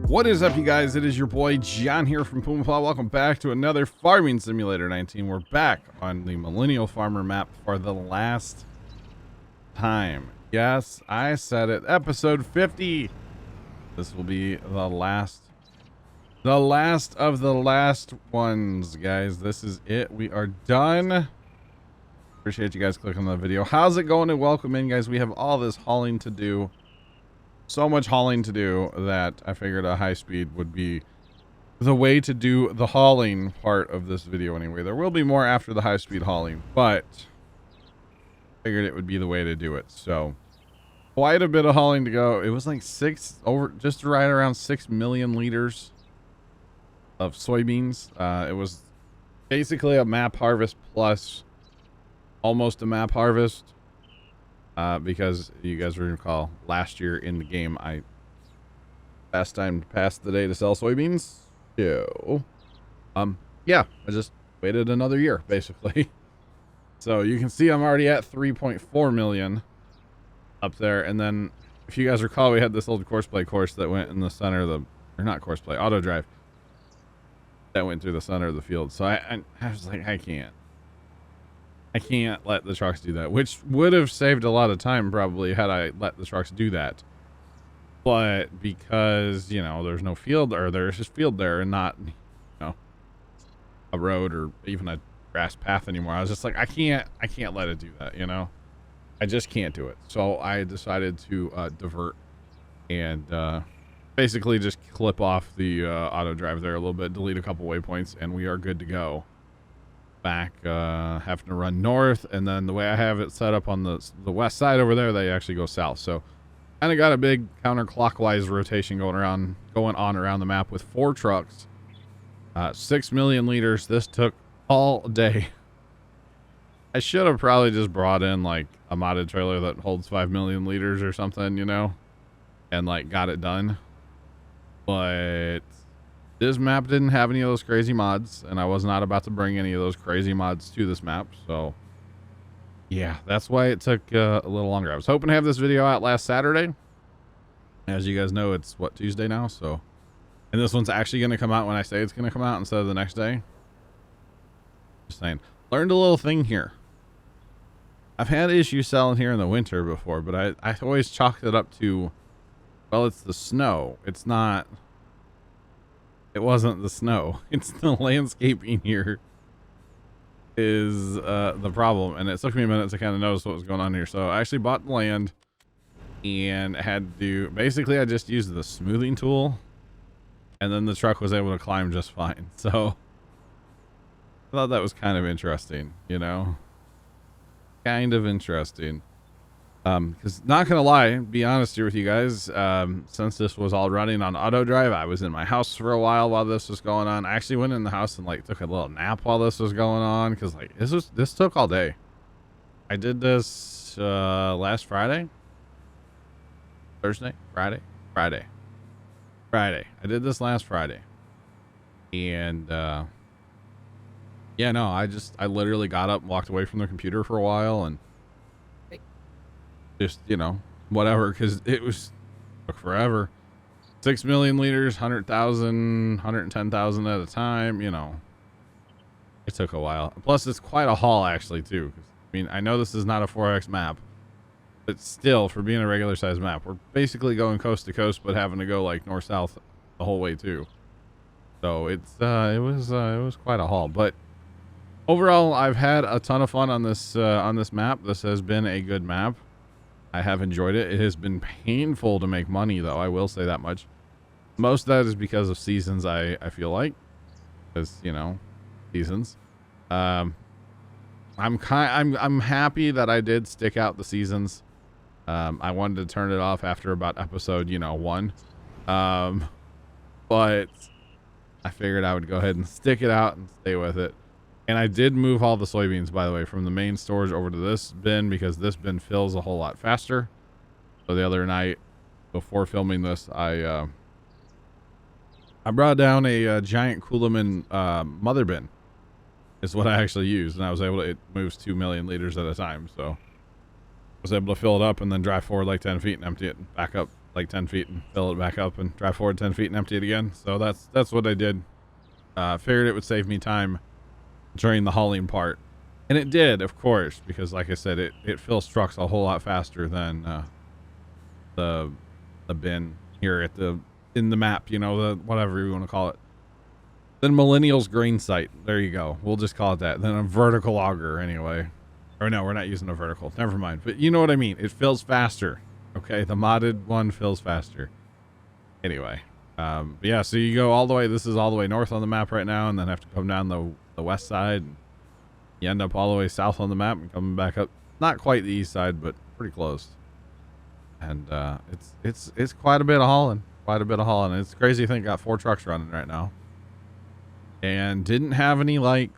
What is up, you guys? It is your boy John here from Puma. Plow. Welcome back to another Farming Simulator 19. We're back on the Millennial Farmer map for the last time. Yes, I said it. Episode 50. This will be the last of the last ones, guys. This is it. We are done. Appreciate you guys clicking on the video. How's it going? And welcome in, guys. We have all this hauling to do. So much hauling to do that I figured a high speed would be the way to do the hauling part of this video anyway. There will be more after the high speed hauling, but figured it would be the way to do it. So quite a bit of hauling to go. It was like just right around 6 million liters of soybeans. It was basically a map harvest plus almost a map harvest. Because you guys recall last year in the game, last time passed the day to sell soybeans. So, yeah, I just waited another year basically. So you can see I'm already at 3.4 million up there. And then if you guys recall, we had this old courseplay course that went in the center of or not courseplay, auto drive that went through the center of the field. So I was like, I can't let the trucks do that, which would have saved a lot of time probably had I let the trucks do that. But because, you know, there's no field, or there's just field there and not, you know, a road or even a grass path anymore, I was just like, I can't let it do that, you know. I just can't do it. So I decided to divert and basically just clip off the auto drive there a little bit, delete a couple waypoints, and we are good to go. Back having to run north, and then the way I have it set up on the west side over there, they actually go south. So kind of got a big counterclockwise rotation going on around the map with 4 trucks, 6 million liters. This took all day. I should have probably just brought in like a modded trailer that holds 5 million liters or something, you know, and like got it done. But this map didn't have any of those crazy mods, and I was not about to bring any of those crazy mods to this map. So yeah, that's why it took a little longer. I was hoping to have this video out last Saturday. As you guys know, it's what, Tuesday now? So, and this one's actually going to come out when I say it's going to come out instead of the next day. Just saying. Learned a little thing here. I've had issues selling here in the winter before, but I always chalked it up to, well, it's the snow. It wasn't the snow. It's the landscaping here is the problem. And it took me a minute to kind of notice what was going on here. So I actually bought the land and had to, basically I just used the smoothing tool, and then the truck was able to climb just fine. So I thought that was kind of interesting, you know, kind of interesting. Because not gonna lie, be honest here with you guys, since this was all running on auto drive, I was in my house for a while this was going on. I actually went in the house and like took a little nap while this was going on, because like this took all day. I did this last Friday, Thursday, Friday. I did this last Friday, and yeah, no, I literally got up and walked away from the computer for a while and just, you know, whatever, because it took forever. 6 million liters, 100,000, 110,000 at a time, you know. It took a while. Plus, it's quite a haul, actually, too. I mean, I know this is not a 4X map, but still, for being a regular size map, we're basically going coast to coast, but having to go, like, north-south the whole way, too. So, it was quite a haul. But overall, I've had a ton of fun on this map. This has been a good map. I have enjoyed it. It has been painful to make money, though. I will say that much. Most of that is because of seasons, I feel like. Because, you know, seasons. I'm happy that I did stick out the seasons. I wanted to turn it off after about episode, 1. But I figured I would go ahead and stick it out and stay with it. And I did move all the soybeans, by the way, from the main storage over to this bin, because this bin fills a whole lot faster. So the other night, before filming this, I brought down a giant Coolaman mother bin. Is what I actually used, and I was able to, it moves 2 million liters at a time. So I was able to fill it up and then drive forward like 10 feet and empty it back up like 10 feet and fill it back up and drive forward 10 feet and empty it again. So that's what I did. Figured it would save me time during the hauling part. And it did, of course, because like I said, it fills trucks a whole lot faster than the bin here in the map, you know, the whatever you want to call it. Then Millennial's grain site. There you go. We'll just call it that. Then a vertical auger anyway. Or no, we're not using a vertical. Never mind. But you know what I mean. It fills faster. Okay, the modded one fills faster. Anyway, yeah, so you go all the way. This is all the way north on the map right now, and then have to come down the west side. And you end up all the way south on the map and coming back up. Not quite the east side, but pretty close. And it's quite a bit of hauling. Quite a bit of hauling. It's crazy to think got 4 trucks running right now. And didn't have any like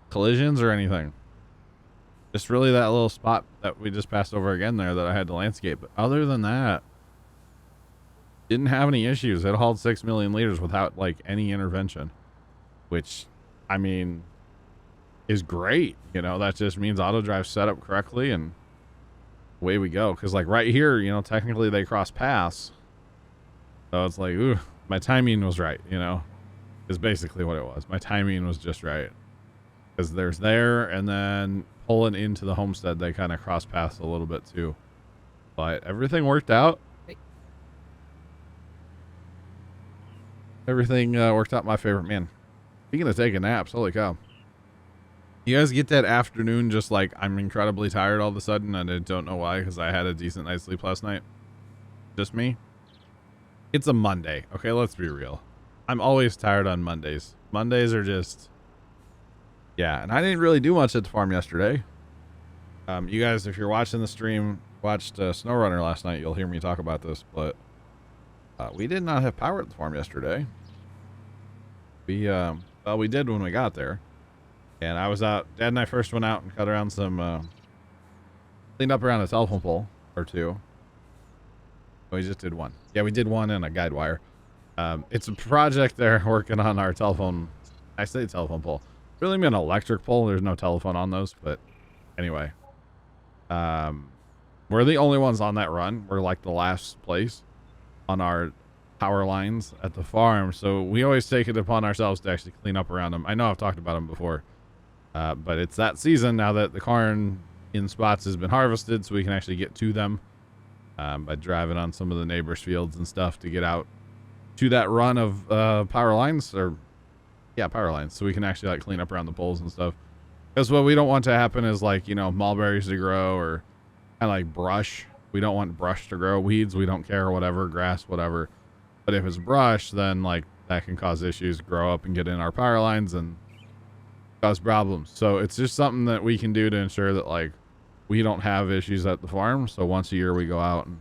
collisions or anything. Just really that little spot that we just passed over again there that I had to landscape. But other than that, didn't have any issues. It hauled 6 million liters without like any intervention, which I mean is great. You know, that just means auto drive set up correctly and away we go. Cause like right here, you know, technically they cross paths. So it's like, ooh, my timing was right, you know, is basically what it was. My timing was just right. Cause there's there and then pulling into the homestead, they kind of cross paths a little bit too, but everything worked out. Everything worked out my favor. Man, speaking of taking naps, holy cow. You guys get that afternoon just like I'm incredibly tired all of a sudden and I don't know why because I had a decent night's sleep last night. Just me. It's a Monday. Okay, let's be real. I'm always tired on Mondays. Mondays are just... Yeah, and I didn't really do much at the farm yesterday. You guys, if you're watching the stream, watched SnowRunner last night, you'll hear me talk about this, but we did not have power at the farm yesterday. Well, we did when we got there. And I was out, Dad and I first went out and cut around some, cleaned up around a telephone pole or 2. We just did 1. Yeah, we did 1 and a guide wire. It's a project they're working on our telephone. I say telephone pole. Really mean an electric pole. There's no telephone on those, but anyway. We're the only ones on that run. We're like the last place on our power lines at the farm. So we always take it upon ourselves to actually clean up around them. I know I've talked about them before. But it's that season now that the corn in spots has been harvested, so we can actually get to them by driving on some of the neighbors' fields and stuff to get out to that run of power lines, or yeah, power lines, so we can actually like clean up around the poles and stuff. Because what we don't want to happen is like, you know, mulberries to grow or kind of like brush. We don't want brush to grow. Weeds, we don't care, whatever, grass, whatever. But if it's brush, then like that can cause issues, grow up and get in our power lines and cause problems. So it's just something that we can do to ensure that like we don't have issues at the farm. So once a year we go out, and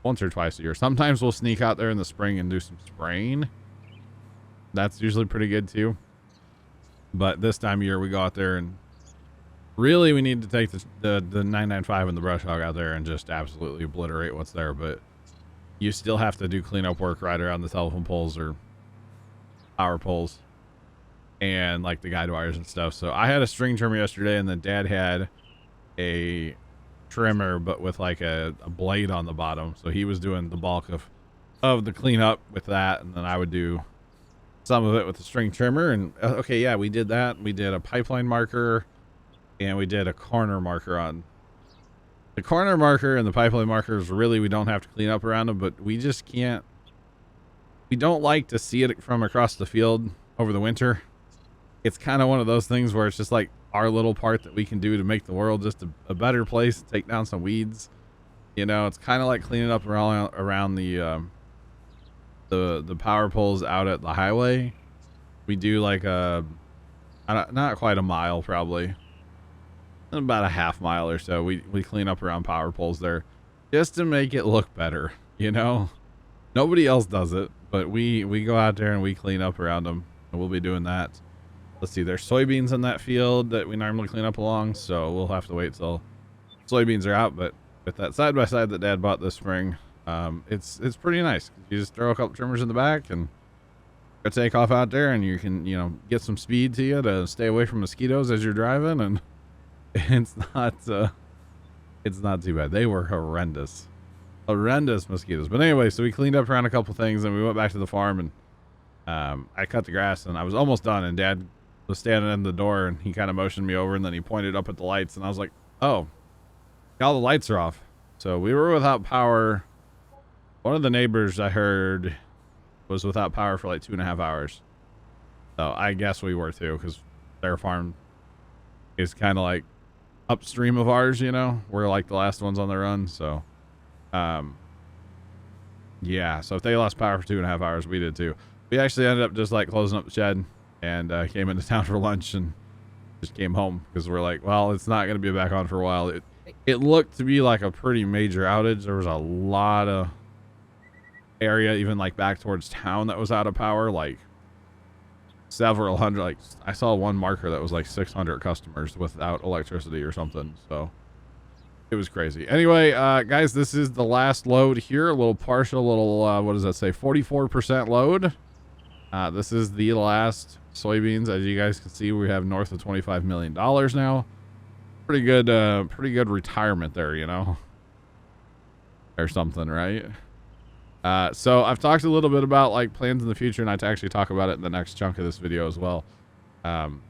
once or twice a year. Sometimes we'll sneak out there in the spring and do some spraying. That's usually pretty good too. But this time of year we go out there and really we need to take the 995 and the brush hog out there and just absolutely obliterate what's there. But you still have to do cleanup work right around the telephone poles or power poles and like the guide wires and stuff. So I had a string trimmer yesterday, and then Dad had a trimmer but with like a blade on the bottom. So he was doing the bulk of the cleanup with that, and then I would do some of it with the string trimmer. And okay, yeah, we did that. We did a pipeline marker and we did a corner marker on the corner marker, and the pipeline markers really we don't have to clean up around them, but we just can't, we don't like to see it from across the field over the winter. It's kind of one of those things where it's just like our little part that we can do to make the world just a better place, take down some weeds. You know, it's kind of like cleaning up around the power poles out at the highway. We do like not quite a mile, probably about a half mile or so. We clean up around power poles there just to make it look better. You know, nobody else does it, but we go out there and we clean up around them, and we'll be doing that. Let's see, there's soybeans in that field that we normally clean up along, so we'll have to wait till soybeans are out. But with that side by side that Dad bought this spring, it's pretty nice. You just throw a couple trimmers in the back and go take off out there, and you can, you know, get some speed to you to stay away from mosquitoes as you're driving, and it's not too bad. They were horrendous. horrendous mosquitoes. But anyway, so we cleaned up around a couple things and we went back to the farm and I cut the grass and I was almost done and Dad was standing in the door and he kind of motioned me over and then he pointed up at the lights and I was like, oh, all the lights are off. So we were without power. One of the neighbors I heard was without power for like 2.5 hours. So I guess we were too, because their farm is kind of like upstream of ours, you know. We're like the last ones on the run. So, yeah. So if they lost power for 2.5 hours, we did too. We actually ended up just like closing up the shed and came into town for lunch and just came home because we're like, well, it's not going to be back on for a while. It looked to be like a pretty major outage. There was a lot of area, even like back towards town, that was out of power, like several hundred. Like I saw one marker that was like 600 customers without electricity or something. So it was crazy. Anyway, guys, this is the last load here. A little partial, little what does that say, 44% load. This is the last soybeans. As you guys can see, we have north of $25 million now. Pretty good retirement there, you know, or something, right? So I've talked a little bit about like plans in the future, and I actually talk about it in the next chunk of this video as well. I'm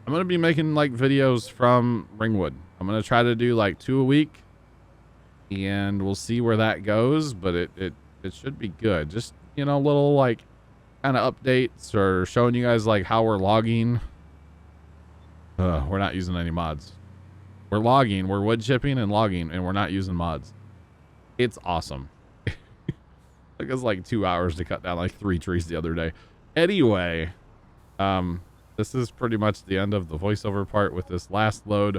going to be making like videos from Ringwood. I'm going to try to do like 2 a week and we'll see where that goes, but it should be good. Just, you know, little like kind of updates or showing you guys like how we're logging. We're not using any mods. We're logging, we're wood chipping and logging, and we're not using mods. It's awesome. Took us like 2 hours to cut down like 3 trees the other day. Anyway, this is pretty much the end of the voiceover part with this last load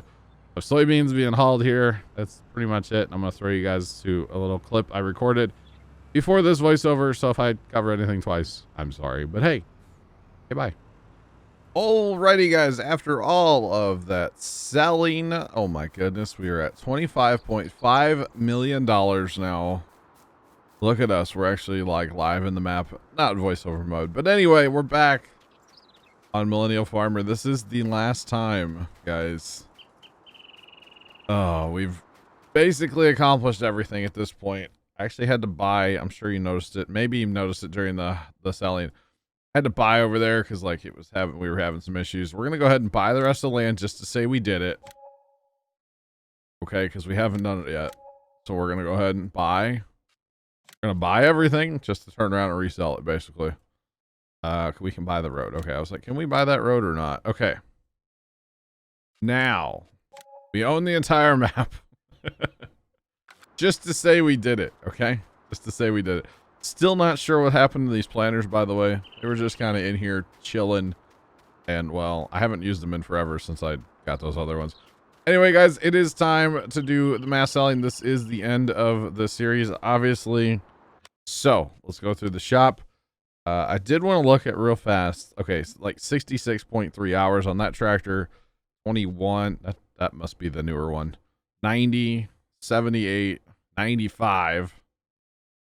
of soybeans being hauled here. That's pretty much it. I'm going to throw you guys to a little clip I recorded before this voiceover. So if I cover anything twice, I'm sorry. But hey, bye. Alrighty, guys, after all of that selling, oh my goodness, we are at $25.5 million now. Look at us. We're actually like live in the map, not voiceover mode. But anyway, we're back on Millennial Farmer. This is the last time, guys. Oh, we've basically accomplished everything at this point. I actually had to buy, I'm sure you noticed it. Maybe you noticed it during the selling. Had to buy over there because like we were having some issues. We're gonna go ahead and buy the rest of the land just to say we did it. Okay, because we haven't done it yet. So we're gonna go ahead and buy. We're gonna buy everything just to turn around and resell it, basically. We can buy the road. Okay, I was like, can we buy that road or not? Okay. Now we own the entire map. Just to say we did it, okay? Just to say we did it. Still not sure what happened to these planters, by the way. They were just kind of in here chilling. And, well, I haven't used them in forever since I got those other ones. Anyway, guys, it is time to do the mass selling. This is the end of the series, obviously. So, let's go through the shop. I did want to look at real fast. Okay, like 66.3 hours on that tractor. 21. That must be the newer one. 90, 78, 95.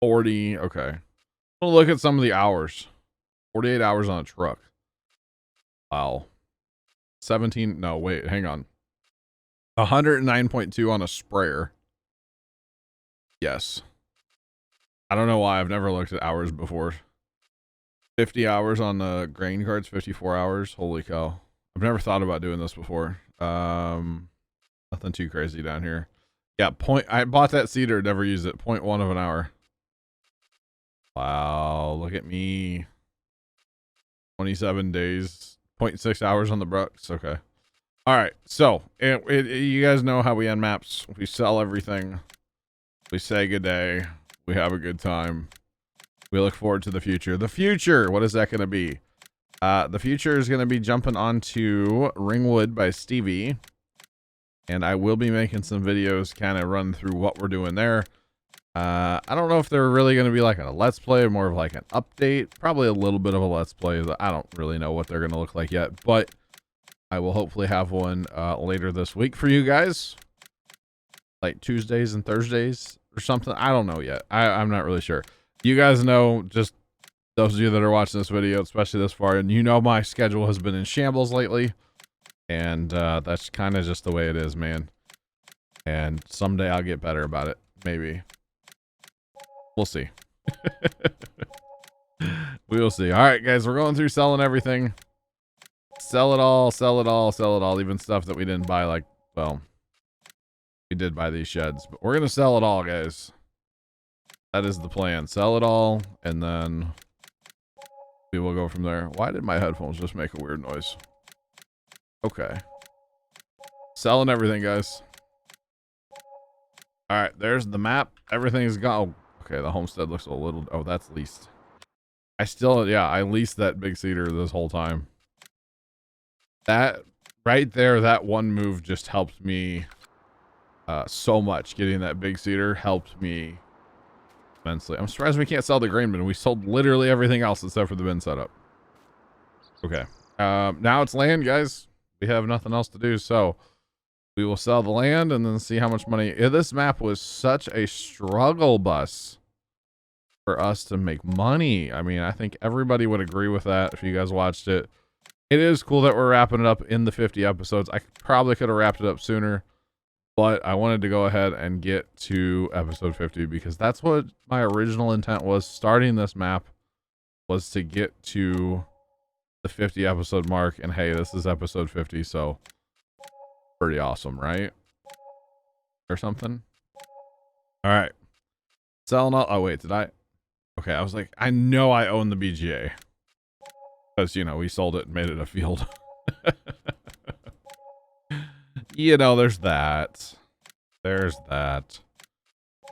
40. Okay. We'll look at some of the hours. 48 hours on a truck. Wow. 17. No, wait, hang on. 109.2 on a sprayer. Yes. I don't know why I've never looked at hours before. 50 hours on the grain carts, 54 hours. Holy cow. I've never thought about doing this before. Nothing too crazy down here. Yeah, I bought that seeder, never used it. 0.1 of an hour. Wow, look at me. 27 days, 0.6 hours on the Brooks. Okay. All right. So you guys know how we end maps. We sell everything. We say good day. We have a good time. We look forward to the future. The future, what is that going to be? The future is going to be jumping onto Ringwood by Stevie. And I will be making some videos kind of run through what we're doing there. I don't know if they're really going to be like a let's play or more of like an update. Probably a little bit of a let's play. I don't really know what they're going to look like yet, but I will hopefully have one later this week for you guys. Like Tuesdays and Thursdays or something. I don't know yet. I'm not really sure. You guys know, just those of you that are watching this video, especially this far, and you know my schedule has been in shambles lately. And that's kind of just the way it is, man. And someday I'll get better about it. Maybe. We'll see. We will see. All right, guys, we're going through selling everything. Sell it all, sell it all, sell it all. Even stuff that we didn't buy, like, well, we did buy these sheds, but we're going to sell it all, guys. That is the plan. Sell it all, and then we will go from there. Why did my headphones just make a weird noise? Okay. Selling everything, guys. All right, there's the map. Everything is gone. Oh, okay, the homestead looks a little... Oh, that's leased. I leased that big cedar this whole time. That right there, that one move just helped me so much. Getting that big cedar helped me immensely. I'm surprised we can't sell the grain bin. We sold literally everything else except for the bin setup. Okay. Now it's land, guys. We have nothing else to do, so we will sell the land and then see how much money. Yeah, this map was such a struggle bus for us to make money. I mean, I think everybody would agree with that if you guys watched it. It is cool that we're wrapping it up in the 50 episodes. I probably could have wrapped it up sooner, but I wanted to go ahead and get to episode 50 because that's what my original intent was. Starting this map was to get to the 50 episode mark, and hey, this is episode 50, so pretty awesome, right? Or something. All right. Selling all... Oh, wait, did I... Okay, I was like, I know I own the BGA. Because, you know, we sold it and made it a field. You know, there's that. There's that.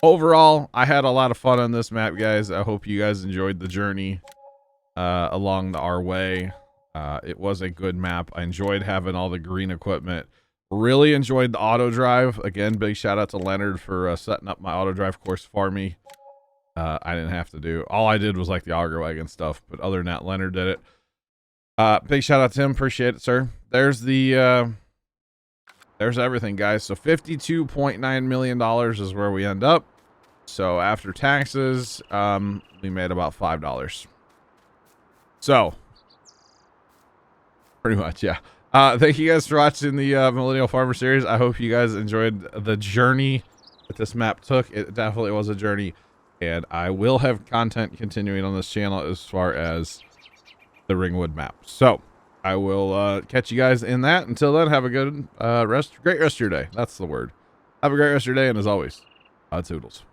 Overall, I had a lot of fun on this map, guys. I hope you guys enjoyed the journey along our way. It was a good map. I enjoyed having all the green equipment. Really enjoyed the auto drive. Again, big shout out to Leonard for setting up my auto drive course for me. I didn't have to do... All I did was like the auger wagon stuff, but other than that, Leonard did it. Big shout out to him. Appreciate it, sir. There's the... There's everything, guys. So $52.9 million is where we end up. So after taxes, we made about $5. So pretty much, yeah. Thank you guys for watching the Millennial Farmer series. I hope you guys enjoyed the journey that this map took. It definitely was a journey, and I will have content continuing on this channel as far as the Ringwood map. So I will catch you guys in that. Until then, have a good great rest of your day. That's the word. Have a great rest of your day, and as always, toodles.